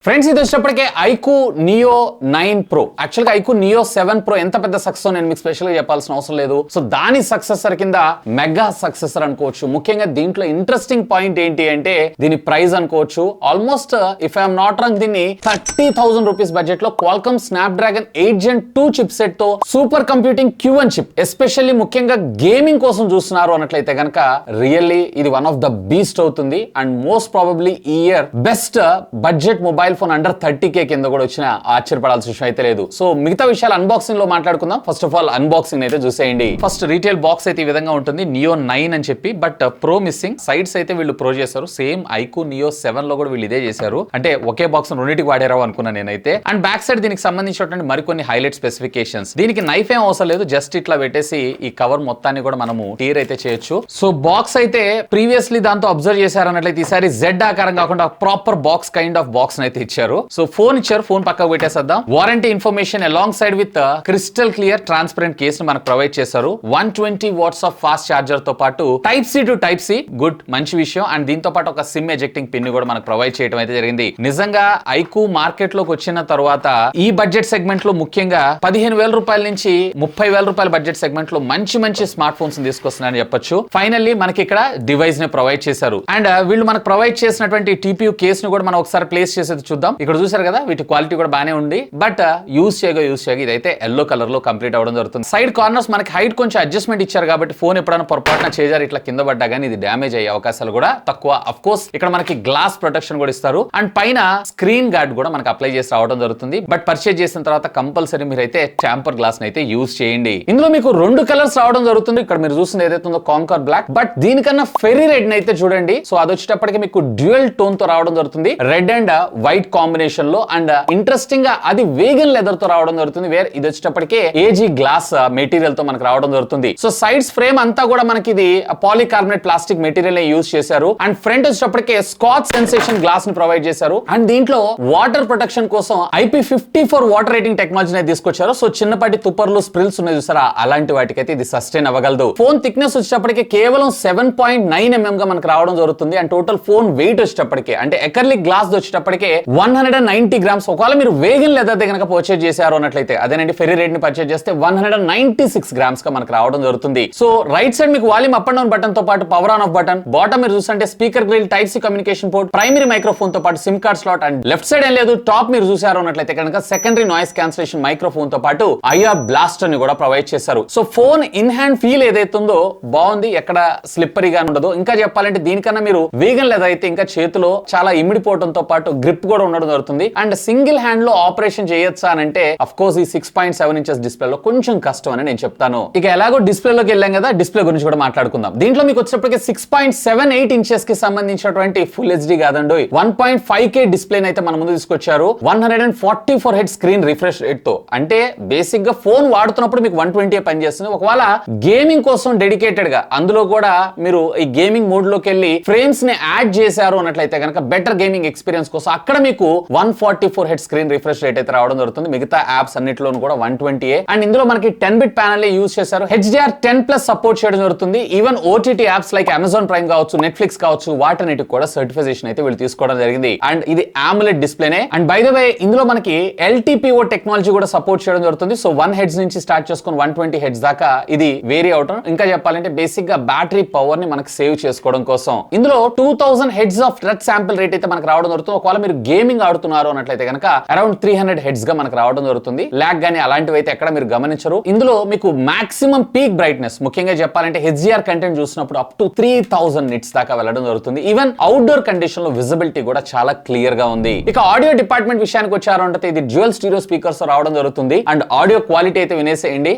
Friends ఇది వచ్చేటప్పటికే IQ neo 9 Pro యాక్చువల్గా IQ neo 7 Pro ఎంత పెద్ద సక్సెస్ నేను మీకు స్పెషల్ గా చెప్పాల్సిన అవసరం లేదు. సో దాని సక్సెసర్ కింద మెగా సక్సెసర్ అనుకోవచ్చు. ముఖ్యంగా దీంట్లో ఇంట్రెస్టింగ్ పాయింట్ ఏంటి అంటే దీని ప్రైస్ అనుకోవచ్చు. Almost if I'm not wrong దీన్ని 30,000 రూపీస్ బడ్జెట్ లో Qualcomm Snapdragon 8 Gen 2 chipset తో super computing Q1 chip especially ముఖ్యంగా గేమింగ్ కోసం చూస్తున్నారు అన్నట్లయితే కనుక రియల్లీ ఇది వన్ ఆఫ్ ద బీస్ట్ అవుతుంది. అండ్ మోస్ట్ ప్రాబబ్లీ ఈ year best budget mobile phone under 30K కింద కూడా వచ్చిన ఆశ్చర్యపడాల్సిన విషయం అయితే లేదు. సో మిగతా విషయాలు అన్బాక్సింగ్ లో మాట్లాడుకుందాం. ఫస్ట్ ఆఫ్ ఆల్ అన్బాక్సింగ్ అయితే చూసేయండి. ఫస్ట్ రీటైల్ బాక్స్ అయితే ఈ విధంగా ఉంటుంది. నియో 9 అని చెప్పి బట్ ప్రో మిస్సింగ్. సైడ్స్ అయితే వీళ్ళు ప్రో చేశారు. సేమ్ ఐక్యూ నియో 7 లో కూడా వీళ్ళు ఇదే చేశారు. అంటే ఒకే బాక్స్ రెండింటికి వాడారో అనుకున్నా నేనైతే. అండ్ బ్యాక్ సైడ్ దీనికి సంబంధించినటువంటి మరికొన్ని హైలైట్ స్పెసిఫికేషన్స్. దీనికి నైఫ్ ఏం అవసరం లేదు, జస్ట్ ఇట్లా పెట్టేసి ఈ కవర్ మొత్తాన్ని కూడా మనము టీర్ అయితే చేయొచ్చు. సో బాక్స్ అయితే ప్రీవియస్లీ దాంతో అబ్జర్వ్ చేశారన్నట్లయితే ఈసారి జెడ్ ఆకారం కాకుండా proper box kind of box అయితే ఇచ్చారు. సో ఫోన్ ఇచ్చారు, ఫోన్ పక్కకు పెట్టేసేద్దాం. Warranty information alongside with crystal clear transparent case ని మనకు ప్రొవైడ్ చేశారు. 120 వాట్స్ ఆఫ్ ఫాస్ట్ చార్జర్ తో పాటు type c to type c, good మంచి విషయం. అండ్ దీంతో పాటు ఒక సిమ్ ఎజెక్టింగ్ పిన్ కూడా మనకు ప్రొవైడ్ చేయడం అయితే జరిగింది. నిజంగా ఐక్యూ మార్కెట్ లోకి వచ్చిన తర్వాత ఈ బడ్జెట్ సెగ్మెంట్ లో ముఖ్యంగా 15,000 రూపాయల నుంచి 30,000 రూపాయల బడ్జెట్ సెగ్మెంట్ లో మంచి స్మార్ట్ ఫోన్స్ తీసుకొస్తున్నారని చెప్పొచ్చు. ఫైనల్లీ మనకి ఇక్కడ డివైస్ ని ప్రొవైడ్ చేశారు. అండ్ వీళ్ళు మనకు ప్రొవైడ్ చేసినటువంటి TPU కేస్ ని కూడా మనం ఒకసారి ప్లేస్ చేసేది చూద్దాం. ఇక్కడ చూసారు కదా, వీటి క్వాలిటీ కూడా బానే ఉంది. బట్ యూస్ చేయగా ఇదైతే ఎల్లో కలర్ లో కంప్లీట్ అవడం జరుగుతుంది. సైడ్ కార్నర్స్ మనకి హైట్ కొంచెం అడ్జస్ట్మెంట్ ఇచ్చారు కాబట్టి ఫోన్ ఎప్పుడైనా పొరపాటున చేజారు ఇట్లా కింద పడ్డా గానీ ఇది డ్యామేజ్ అయ్యే అవకాశాలు కూడా తక్కువ. అఫ్ కోర్స్ ఇక్కడ మనకి గ్లాస్ ప్రొటెక్షన్ కూడా ఇస్తారు. అండ్ పైన స్క్రీన్ గార్డ్ కూడా మనకి అప్లై చేసి రావడం జరుగుతుంది. బట్ పర్చేజ్ చేసిన తర్వాత కంపల్సరీ మీరైతే ట్యాంపర్ గ్లాస్ అయితే యూస్ చేయండి. ఇందులో మీకు 2 కలర్స్ రావడం జరుగుతుంది. ఇక్కడ మీరు చూస్తుంది ఏదైతే ఉందో కాంకర్ బ్లాక్, బట్ దీనికన్నా ఫెరీ రెడ్ అయితే చూడండి. సో అది వచ్చేటప్పటికి మీకు డ్యూయల్ టోన్ తో రావడం జరుగుతుంది, రెడ్ అండ్ వైట్ కాంబినేషన్ లో. అండ్ ఇంట్రెస్టింగ్ గా అది వేగన్ లెదర్ తో రావడం జరుగుతుంది. వేర్ ఇది వచ్చేటప్పటికే ఏజీ గ్లాస్ మెటీరియల్ తో మనకు రావడం జరుగుతుంది. సో సైడ్స్ ఫ్రేమ్ అంతా కూడా మనకి ఇది పాలికార్బోనేట్ ప్లాస్టిక్ మెటీరియల్ యూస్ చేశారు. అండ్ ఫ్రంట్ వచ్చేటప్పటికే స్కాచ్ సెన్సేషన్ గ్లాస్ ని ప్రొవైడ్ చేశారు. అండ్ దీంట్లో వాటర్ ప్రొటెక్షన్ కోసం IP54 వాటర్ రేటింగ్ టెక్నాలజీని తీసుకొచ్చారు. సో చిన్నపాటి తుప్పర్లు స్ప్రిల్స్ ఉన్నాయి చూసారా, అలాంటి వాటికైతే ఇది సస్టైన్ అవ్వగలదు. ఫోన్ థిక్నెస్ వచ్చేటప్పటికి కేవలం 7.9 mm గా మనకు రావడం జరుగుతుంది. అండ్ టోటల్ ఫోన్ వెయిట్ వచ్చేటప్పటికే అంటే ఎకర్లిక్ గ్లాస్ వచ్చేటప్పటికే 190 గ్రామ్స్. ఒకవేళ మీరు వేగన్ లెదర్ దగ్గర పర్చేజ్ చేశారు అన్నట్లయితే అదేనండి ఫెరీ రేట్ ని పర్చేజ్ చేస్తే 196 గ్రామ్స్ గా మనకు రావడం జరుగుతుంది. సో రైట్ సైడ్ మీకు volume up and down button తో పాటు power on off button, bottom మీరు చూస్తుంటే speaker grill, type c communication port, primary microphone తో పాటు sim card slot. And left side ఏం లేదు, టాప్ మీరు చూసారు అన్నట్లయితే కనుక సెకండరీ నాయిస్ క్యాన్సిలేషన్ మైక్రోఫోన్ తో పాటు ఐఆర్ బ్లాస్టర్ ని కూడా ప్రొవైడ్ చేశారు. So phone in hand feel ఏదైతే ఉందో బాగుంది, ఎక్కడ స్లిప్పరీగా ఉండదు. ఇంకా చెప్పాలంటే దీనికన్నా మీరు వేగన్ లెదర్ అయితే ఇంకా చేతిలో చాలా ఇమిడిపోవడంతో పాటు గ్రిప్ కూడా ఉండడం జరుగుతుంది. అండ్ సింగిల్ హ్యాండ్ లో ఆపరేషన్ చేయొచ్చా అని అంటే అఫ్ కోర్స్ ఈ 6.7 ఇంచెస్ డిస్ప్లే లో కొంచెం కష్టం అని నేను చెప్తాను. ఇక ఎలాగో డిస్ప్లే లోకి వెళ్ళాం కదా, డిస్ప్లే గురించి కూడా మాట్లాడుకుందాం. దీంట్లో మీకు వచ్చేప్పటికి 6.78 ఇంచెస్ కి సంబంధించినటువంటి ఫుల్ హెచ్డి కాదండి, 1.5K డిస్ప్లే అయితే మన ముందు తీసుకొచ్చారు. 144 హెడ్ స్క్రీన్ రిఫ్రెష్ రేట్ తో. అంటే బేసిక్ గా ఫోన్ వాడుతున్నప్పుడు మీకు 120 పనిచేస్తుంది. ఒకవేళ గేమింగ్ కోసం డెడికేటెడ్ గా అందులో కూడా మీరు ఈ గేమింగ్ మోడ్ లోకి వెళ్ళి ఫ్రేమ్స్ ని యాడ్ చేశారు అన్నట్లయితే కనుక బెటర్ గేమింగ్ ఎక్స్పీరియన్స్ కోసం అక్కడ మీకు 144 హెడ్ స్క్రీన్ రిఫ్రెష్ రేట్ అయితే రావడం జరుగుతుంది. మిగతా యాప్స్ అన్నిటిలోనూ కూడా 120. అండ్ ఇందులో మనకి 10-bit ప్యానెల్ యూజ్ చేశారు. HDR10+ సపోర్ట్ చేయడం జరుగుతుంది. Even OTT apps like Amazon prime కావచ్చు, నెట్ఫ్లిక్స్ కావచ్చు, వాటన్నిటికి కూడా సర్టిఫికేషన్ అయితే వీళ్ళు తీసుకోవడం జరిగింది. అండ్ ఇది AMOLED డిస్ప్లేనే. అండ్ బై ద వే ఇందులో మనకి LTPO టెక్నాలజీ కూడా సపోర్ట్ చేయడం జరుగుతుంది. సో 1 హెడ్స్ నుంచి స్టార్ట్ చేసుకుని 120 హెడ్స్ దాకా ఇది వేరీ అవటం. ఇంకా చెప్పాలంటే బేసిక్ గా బ్యాటరీ పవర్ ని మనకి సేవ్ చేసుకోవడం కోసం ఇందులో 2000 heads of touch sample rate అయితే మనకు రావడం జరుగుతుంది. ఒకవేళ మీరు గేమింగ్ ఆడుతున్నారు అన్నట్లయితే కనుక అరౌండ్ 300 హెడ్స్ గా మనకు రావడం జరుగుతుంది. లాగ్ గానీ అలాంటివి అయితే ఎక్కడ మీరు గమనించరు. ఇందులో మీకు మాక్సిమం పీక్ బ్రైట్నెస్ ముఖ్యంగా చెప్పాలంటే HDR కంటెంట్ చూసినప్పుడు అప్ టు 3000 నిట్స్ దాకా వెళ్ళడం జరుగుతుంది. ఈవెన్ అవుట్డోర్ కండిషన్ లో విజిబిలిటీ కూడా చాలా క్లియర్ గా ఉంది. ఇక ఆడియో డిపార్ట్మెంట్ విషయానికి వచ్చారు అంటే ఇది డ్యూయల్ స్టీరియో స్పీకర్స్ రావడం జరుగుతుంది. అండ్ ఆడియో క్వాలిటీ అయితే వినేసేయండి.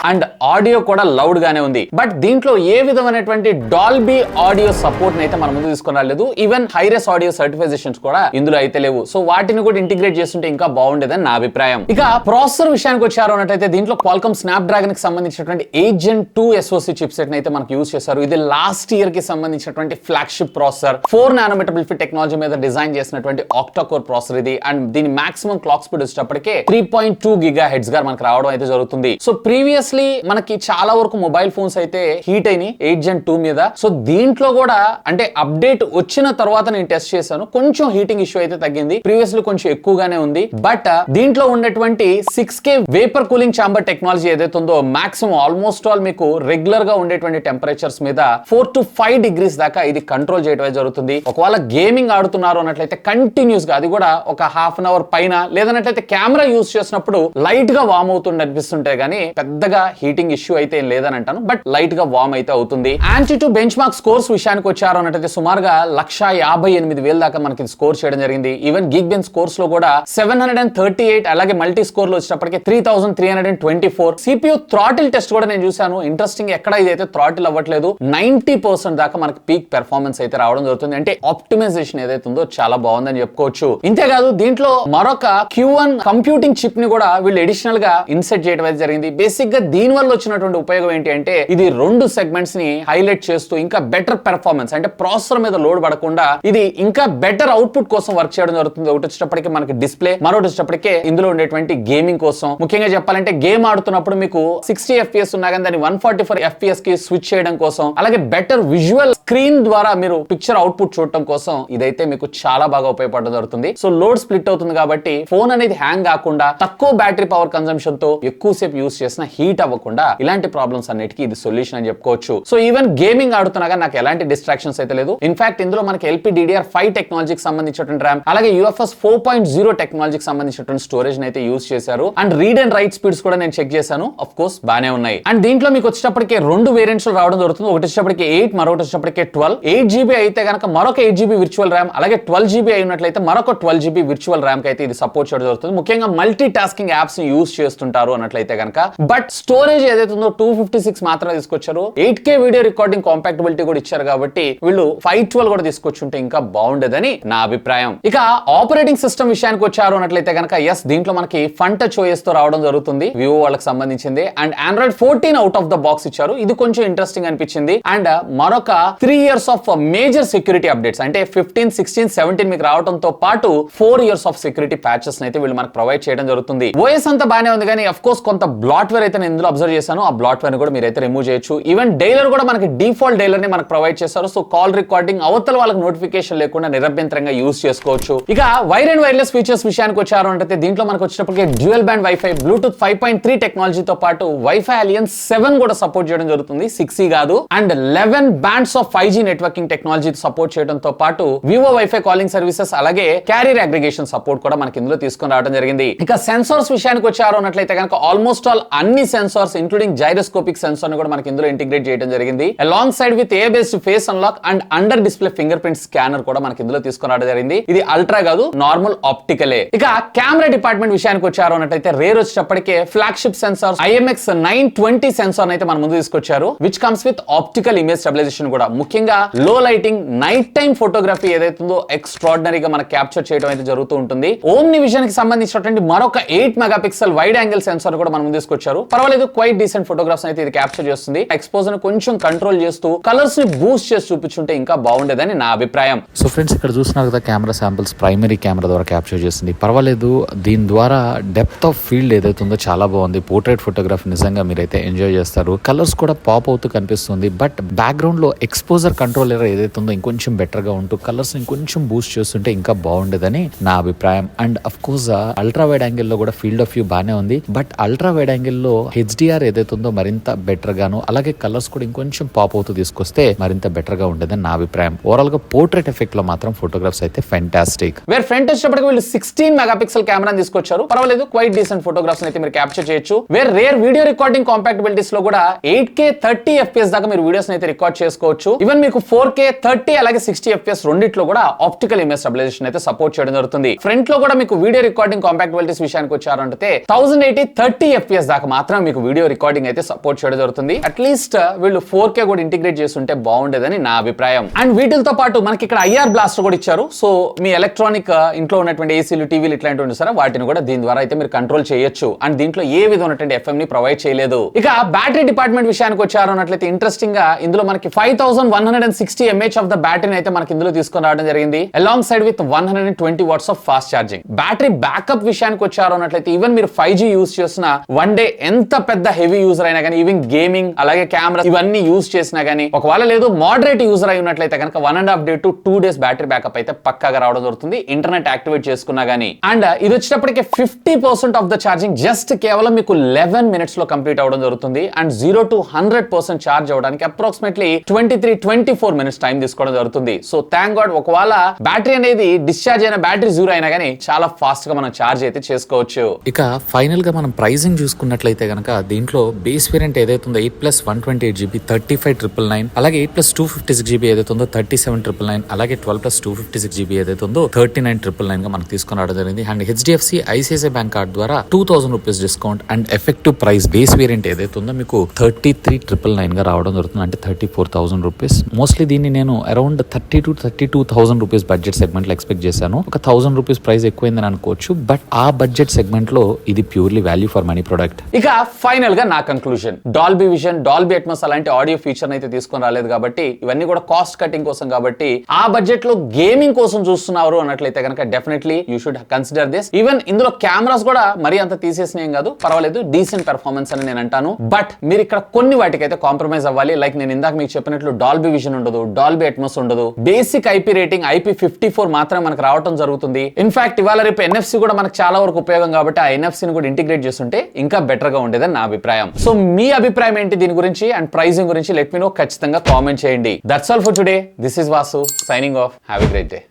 అండ్ ఆడియో కూడా లౌడ్ గానే ఉంది. బట్ దీంట్లో ఏ విధమైనటువంటి డాల్బీ ఆడియో సపోర్ట్ అయితే మన ముందు తీసుకుని రాలేదు. ఈవెన్ హైరెస్ ఆడియో సర్టిఫికేషన్స్ కూడా ఇందులో అయితే లేవు. సో వాటిని కూడా ఇంటిగ్రేట్ చేస్తుంటే ఇంకా బాగుండేదని నా అభిప్రాయం. ఇక ప్రాసెసర్ విషయానికి వచ్చారు అన్నట్టయితే దీంట్లో క్వాల్కమ్ స్నాప్డ్రాగన్ కి సంబంధించినటువంటి 8 Gen 2 SoC చిప్ సెట్ అయితే మనకు యూజ్ చేశారు. ఇది లాస్ట్ ఇయర్ కి సంబంధించినటువంటి ఫ్లాగ్షిప్ ప్రాసెసర్. 4 nanometer బిల్ఫిట్ టెక్నాలజీ మీద డిజైన్ చేసినటువంటి ఆక్టా కోర్ ప్రాసెసర్ ఇది. అండ్ దీని మాక్సిమం క్లాక్ స్పీడ్ వచ్చేటప్పటికే 3.2 GHz గా మనకు రావడం అయితే జరుగుతుంది. సో ప్రీవియస్లీ మనకి చాలా వరకు మొబైల్ ఫోన్స్ అయితే హీట్ అయినాయి 8 Gen 2 మీద. సో దీంట్లో కూడా అంటే అప్డేట్ వచ్చిన తర్వాత నేను టెస్ట్ చేశాను, కొంచెం హీటింగ్ ఇష్యూ అయితే తగ్గింది. ప్రీవియస్లీ కొంచెం ఎక్కువగానే ఉంది. బట్ దీంట్లో ఉన్నటువంటి 6K vapour cooling chamber technology ఏదైతే ఉందో మాక్సిమం ఆల్మోస్ట్ ఆల్ మీకు రెగ్యులర్ గా ఉండేటువంటి టెంపరేచర్స్ మీద 4 to 5 degrees దాకా ఇది కంట్రోల్ చేయడం జరుగుతుంది. ఒకవేళ గేమింగ్ ఆడుతున్నారు అన్నట్లయితే కంటిన్యూస్ గా, అది కూడా ఒక హాఫ్ అన్ అవర్ పైన, లేదన్నట్లయితే కెమెరా యూస్ చేసినప్పుడు లైట్ గా వార్మ్ అవుతుంది అనిపిస్తుంటే గానీ పెద్దగా హీటింగ్ ఇష్యూ అయితే ఏం లేదని అంటాను, బట్ లైట్ గా వార్మ్ అయితే అవుతుంది. ANTUTU బెంచ్ మార్క్ స్కోర్స్ విషయానికి వచ్చారు అన్నట్లయితే సుమారుగా 1,58,000 దాకా మనకి స్కోర్ చేయడం జరిగింది. ఈవెన్ గీక్ బెంచ్ స్కోర్స్ లో కూడా 738, అలాగే మల్టీ స్కోర్ లో వచ్చేటప్పటికి 3,324. CPU థ్రాటిల్ టెస్ట్ కూడా నేను చూశాను. ఇంట్రెస్టింగ్, ఎక్కడ ఇదైతే థ్రాటిల్ అవ్వట్లేదు. 90% దాకా మనకి పీక్ పెర్ఫార్మెన్స్ అయితే రావడం జరుగుతుంది. అంటే ఆప్టిమైజేషన్ ఏదైతే ఉందో చాలా బాగుందని చెప్పుకోవచ్చు. ఇంతేకాదు దీంట్లో మరొక Q1 కంప్యూటింగ్ చిప్ ని కూడా వీళ్ళు అడిషనల్ గా ఇన్సెట్ చేయడం అయితే జరిగింది. బేసిక్ గా దీని వల్ల వచ్చినటువంటి ఉపయోగం ఏంటి అంటే ఇది 2 సెగ్మెంట్స్ ని హైలైట్ చేస్తూ ఇంకా బెటర్ పెర్ఫార్మెన్స్, అంటే ప్రాసెసర్ మీద లోడ్ పడకుండా ఇది ఇంకా బెటర్ అవుట్పుట్ కోసం వర్క్ చేయడం జరుగుతుంది. ఒకటి వచ్చేటప్పటికి మనకి డిస్ప్లే, మరొకటి వచ్చేటప్పటికే ఇందులో ఉండేటువంటి గేమింగ్ కోసం. ముఖ్యంగా చెప్పాలంటే గేమ్ ఆడుతున్నప్పుడు మీకు 60 FPS ఉన్నా కానీ దాన్ని 144 FPS కి స్విచ్ చేయడం కోసం, అలాగే బెటర్ విజువల్ స్క్రీన్ ద్వారా మీరు పిక్చర్ అవుట్పుట్ చూడటం కోసం ఇదైతే మీకు చాలా బాగా ఉపయోగపడడం జరుగుతుంది. సో లోడ్ స్ప్లిట్ అవుతుంది కాబట్టి ఫోన్ అనేది హ్యాంగ్ కాకుండా, తక్కువ బ్యాటరీ పవర్ కన్సంప్షన్ తో ఎక్కువసేపు యూస్ చేసిన హీట్ అవ్వకుండా, ఇలాంటి ప్రాబ్లమ్స్ అన్నిటికీ ఇది సొల్యూషన్ అని చెప్పుకోవచ్చు. సో ఈవెన్ గేమింగ్ ఆడుతున్నా నాకు ఎలాంటి డిస్ట్రాక్షన్స్ అయితే లేదు. ఇన్ఫాక్ట్ ఇందులో మనకి LPDDR5 టెక్నాలజీకి సంబంధించినటువంటి ర్యామ్, అలాగే UFS 4.0 టెక్నాలజీకి సంబంధించినటువంటి స్టోరేజ్ అయితే యూస్ చేశారు. And read and right speeds కూడా నేను చెక్ చేశాను, ఆఫ్ కోర్స్ బానే ఉన్నాయి. అండ్ దీంట్లో మీకు వచ్చేటప్పటికి 2 వేరియంట్స్ రావడం జరుగుతుంది. ఒకటి వచ్చేటప్పటికి 8, మరొకటి వచ్చేటప్పటికి 12. 8GB అయితే కనుక మరొక 8GB విర్చువల్ ర్యామ్, అలాగే 12GB అయినట్లయితే మరొక 12GB విర్చువల్ ర్యామ్ కి అయితే ఇది సపోర్ట్ చేయడం జరుగుతుంది. ముఖ్యంగా మల్టీ టాస్కింగ్ యాప్స్ ని యూస్ చేస్తుంటారు అన్నట్లయితే కనుక. బట్ స్టోరేజ్ ఏదైతే ఉందో 256 మాత్రమే తీసుకొచ్చారు. 8K వీడియో రికార్డింగ్ కాంపాక్టబిలిటీ కూడా ఇచ్చారు కాబట్టి వీళ్ళు 512 కూడా తీసుకొచ్చుంటే ఇంకా బాగుండేదని నా అభిప్రాయం. ఇక ఆపరేటింగ్ సిస్టమ్ విషయానికి వచ్చారు అన్నట్లయితే కనుక ఎస్, దీంట్లో మనకి ఫన్ టచ్ OS తో రావడం జరుగుతుంది, వివో వాళ్ళకి సంబంధించింది. And Android 14 out of the box ఇచ్చారు, ఇది కొంచెం ఇంట్రెస్టింగ్ అనిపించింది. అండ్ మరొక 3 years of major security updates, అంటే 15, 16, 17 మీకు రావడంతో పాటు 4 years ఆఫ్ సెక్యూరిటీ ప్యాచెస్ అయితే వీళ్ళు మనకు ప్రొవైడ్ చేయడం జరుగుతుంది. OS అంతా బానే ఉంది కానీ అఫ్ కోర్స్ కొంత బ్లాట్వేర్ అయితే నేను ఇందులో అబ్జర్వ్ చేశాను. ఆ బ్లాట్వేర్ కూడా మీరైతే రిమూవ్ చేయొచ్చు. ఈవెన్ డైలర్ కూడా మనకి డిఫాల్ట్ డైలర్ ని మనకు ప్రొవైడ్ చేస్తారు. సో కాల్ రికార్డింగ్ అవతల వాళ్ళకి నోటిఫికేషన్ లేకుండా నిరభ్యంతరంగా యూస్ చేసుకోవచ్చు. ఇక వైర్ అండ్ వైర్లెస్ ఫీచర్స్ విషయానికి వచ్చారు అంటే దీంట్లో మనకు వచ్చినప్పటికీ డ్యూయల్ బ్యాండ్ వైఫై, బ్లూటూత్ 5.3 టెక్నాలజీతో పాటు వైఫై అలియన్స్ 7 కూడా సపోర్ట్ చేయడం జరుగుతుంది, 6E కాదు. And 11 bands of 5G networking technology support చేయడంతో పాటు వివో వైఫై కాలింగ్ సర్వీసెస్, అలాగే క్యారియర్ అగ్రిగేషన్ సపోర్ట్ కూడా మనకి ఇందులో తీసుకొని రావడం జరిగింది. ఇక సెన్సార్స్ విషయానికి వచ్చారు అన్నట్లయితే కనుక ఆల్మోస్ట్ ఆల్ అన్ని సెన్సార్స్ ఇంక్లూడింగ్ జైరోస్కోపిక్ సెన్సార్ ని కూడా మనకి ఇందులో ఇంటిగ్రేట్ చేయడం జరిగింది. Along side with a based face unlock and under display finger print scanner కూడా మనకి ఇందులో తీసుకొని రావడం జరిగింది. ఇది అల్ట్రా కాదు, నార్మల్ ఆప్టికలే. ఇక కెమెరా డిపార్ట్మెంట్ విషయానికి వచ్చారు అన్నట్లయితే రేర్ వచ్చేటప్పటికే ఫ్లాగ్షిప్ సెన్సార్ IMX920 సెన్సార్ అయితే మన ముందు తీసుకొచ్చారు, which comes with optical image stabilisation కూడా. ముఖ్యంగా లో లైటింగ్, నైట్ టైం ఫోటోగ్రఫీ ఏదైతుందో ఎక్స్ట్రాడినరీగా మనకు క్యాప్చర్ చేయడం అయితే జరుగుతూ ఉంటుంది. ఓమ్ని విజన్ కి సంబంధించినటువంటి మరొక 8 మెగాపిక్సెల్ వైడ్ యాంగిల్ సెన్సార్ కూడా మనం ముందు తీసుకొచ్చారు. పర్వాలేదు, క్వైట్ డీసెంట్ ఫోటోగ్రాఫ్స్ అయితే ఇది క్యాప్చర్ చేస్తుంది. ఎక్స్పోజర్ ని కొంచెం కంట్రోల్ చేస్తూ కలర్స్ ని బూస్ట్ చేసి చూపించుంటే ఇంకా బాగుండేదని నా అభిప్రాయం. సో ఫ్రెండ్స్, ఇక్కడ చూస్తున్నారు కదా కెమెరా శాంపిల్స్ ప్రైమరీ కెమెరా ద్వారా క్యాప్చర్ చేస్తుంది. పర్వాలేదు, దీని ద్వారా డెప్త్ ఆఫ్ ఫీల్డ్ ఏదైతే ఉందో చాలా బాగుంది. పోర్ట్రేట్ ఫోటోగ్రఫీ నిజంగా మీరైతే ఎంజాయ్ చేస్తారు. కలర్స్ కూడా పాప్ అవుతూ కనిపిస్తుంది. బట్ బ్యాక్గ్రౌండ్ లో ఎక్స్పోజర్ కంట్రోల్ ఏదైతే ఉందో ఇంకొంచెం బెటర్ గా ఉంటూ కలర్స్ ఇంకొంచెం బూస్ట్ చేస్తుంటే ఇంకా బాగుండేదని నా అభిప్రాయం. And of course ultra wide angle లో కూడా ఫీల్డ్ ఆఫ్ వ్యూ బానే ఉంది. బట్ అల్ట్రా వైడ్ యాంగిల్ లో HDR ఏదైతే ఉందో మరింత బెటర్ గాను, అలాగే కలర్స్ కూడా ఇంకొంచెం పాప్ అవుతూ తీసుకొస్తే మరింత బెటర్ గా ఉండేదని నా అభిప్రాయం. ఓవరాల్ గా పోర్ట్రేట్ ఎఫెక్ట్ లో మాత్రం ఫోటోగ్రాఫ్స్ అయితే ఫెంటాస్టిక్. వేర్ ఫ్రంట్ వచ్చేటప్పటికి వీళ్ళు 16 మెగాపిక్సెల్ కెమెరా తీసుకొచ్చారు. పర్వాలేదు, క్వైట్ డీసెంట్ ఫోటోగ్రాఫ్స్ అయితే మీరు క్యాప్చర్ చేయొచ్చు. వేర్ రేర్ వీడియో రికార్డింగ్ కాంపాక్టబిలిటీస్ లో కూడా 8K 30 FPS దాకా మీరు వీడియోస్ అయితే రికార్డ్ చేసుకోవచ్చు. ఈవెన్ మీకు 4K 30 అలాగే 60 FPS రెండిట్లో కూడా ఆప్టికల్ ఇమేజ్ స్టెబిలైజేషన్ అయితే సపోర్ట్ చేయడం జరుగుతుంది. ఫ్రంట్ లో కూడా మీకు వీడియో రికార్డింగ్ కాంపాక్టబిలిటీస్ విషయానికి వచ్చారంటే 1080 30 FPS దాకా మాత్రం మీకు వీడియో రికార్డింగ్ అయితే సపోర్ట్ చేయడం జరుగుతుంది. అట్లీస్ట్ వీళ్ళు 4K కూడా ఇంటిగ్రేట్ చేస్తుంటే బాగుండేదని నా అభిప్రాయం. అండ్ వీటితో పాటు మనకి ఇక్కడ IR బ్లాస్టర్ కూడా ఇచ్చారు. సో మీ ఎలక్ట్రానిక్ ఇంట్లో ఉన్నటువంటి ఏసీలు, టీవీలు ఇట్లాంటివి సరే వాటిని కూడా దీని ద్వారా అయితే మీరు కంట్రోల్ చేయొచ్చు. అండ్ దీంట్లో ఏ విధమైనటువంటి FM ని ప్రొవైడ్ చేయలేదు. ఇక బ్యాటరీ డిపార్ట్మెంట్ విషయానికి వచ్చారు అన్నట్లయితే ఇంట్రెస్టింగ్ గా ఇందులో మనకి 5160 mAh ఆఫ్ ద బ్యాటరీని అయితే మనకి ఇందులో తీసుకొని రావడం జరిగింది. Along side with 120 watts of fast charging. Battery backup విషయానికి వచ్చారు అన్నట్లయితే ఈవెన్ మీరు 5G యూస్ చేసిన వన్ డే ఎంత పెద్ద హెవీ యూజర్ అయినా కానీ, ఈవెన్ గేమింగ్ అలాగే కెమెరా ఇవన్నీ యూజ్ చేసినా కానీ, ఒకవేళ లేదు మోడరేట్ యూజర్ అయి ఉన్నట్లయితే కనుక 1.5 day to 2 days battery backup అయితే పక్కాగా రావడం జరుగుతుంది, ఇంటర్నెట్ యాక్టివేట్ చేసుకున్నా గానీ. అండ్ ఇది వచ్చేటప్పటికి 50% ఆఫ్ ద ఛార్జింగ్ జస్ట్ కేవలం మీకు 11 మినిట్స్ లో కంప్లీట్ అవడం జరుగుతుంది. అండ్ 0 to 100% ఛార్జ్ అవడానికి అప్రాక్సిమేట్లీ 23-24 మినిట్స్ టైం తీసుకోవడం జరుగుతుంది. సో థ్యాంక్ గాడ్ ఒకవేళ బ్యాటరీ అనేది డిశ్చార్జ్ అయిన బ్యాటరీ 0 అయినా కానీ చాలా ఫాస్ట్ గా మనం ఛార్జ్ అయితే చేసుకోవచ్చు. ఇక ఫైనల్ గా మనం ప్రైసింగ్ చూసుకున్నట్లయితే కనుక దీంట్లో బేస్ వేరియంట్ ఏదైతే ఉందో 8+128GB 35,999, అలాగే 8+256GB ఏదైతే ఉందో 37,999, అలాగే 12+256GB ఏదైతే ఉందో 39,999 గా మనకు తీసుకుని రావడం జరిగింది. And HDFC ICICI bank card ద్వారా 2,000 rupees discount and effective price base variant ఏదైతే ఉందో మీకు 33,999 గా రావడం జరుగుతుంది, అంటే 34,000 రూపీస్. మోస్ట్లీ దీన్ని నేను around 30,000 to 32,000 rupees budget segment లో ఎక్స్పెక్ట్ చేశాను. ఒక 1,000 రూపీస్ ప్రైస్ ఎక్కువైందని అనుకోవచ్చు, బట్ ఆ బడ్జెట్ సెగ్మెంట్ లో ఇది purely value for money product. ఇక ఫైనల్ గా నా conclusion, Dolby vision, Dolby Atmos అలాంటి ఆడియో ఫీచర్ అయితే తీసుకొని రాలేదు కాబట్టి, ఇవన్నీ కూడా కాస్ట్ కటింగ్ కోసం కాబట్టి, ఆ బడ్జెట్ లో గేమింగ్ కోసం చూస్తున్నారు అన్నట్లయితే కనుక definitely you should consider this. Even ఇందులో కెమెరాస్ కూడా మరీ అంత తీసేసినాం కాదు, పర్వాలేదు, డీసెంట్ పెర్ఫార్మెన్స్ అని నేను అంటాను. బట్ మీరు ఇక్కడ కొన్ని వాటికైతే కాంప్రమైజ్ అవ్వాలి. లైక్ నేను ఇందాక మీకు చెప్పినట్లు డాల్బీ విజన్ ఉండదు, డాల్బీ అట్మాస్ ఉండదు, బేసిక్ ఐపీ రేటింగ్ IP54 మాత్రమే మనకు రావడం జరుగుతుంది. ఇన్ఫాక్ట్ ఇవాళ రేపు NFC కూడా మనకు చాలా వరకు ఉపయోగం కాబట్టి ఆ NFC ని కూడా ఇంటిగ్రేట్ చేస్తుంటే ఇంకా బెటర్ గా ఉండేదని నా అభిప్రాయం. సో మీ అభిప్రాయం ఏంటి దీని గురించి అండ్ ప్రైసింగ్ గురించి లెట్ మీ నో, ఖచ్చితంగా కామెంట్ చేయండి. That's all for today. This is Vasu signing off. Have a great day.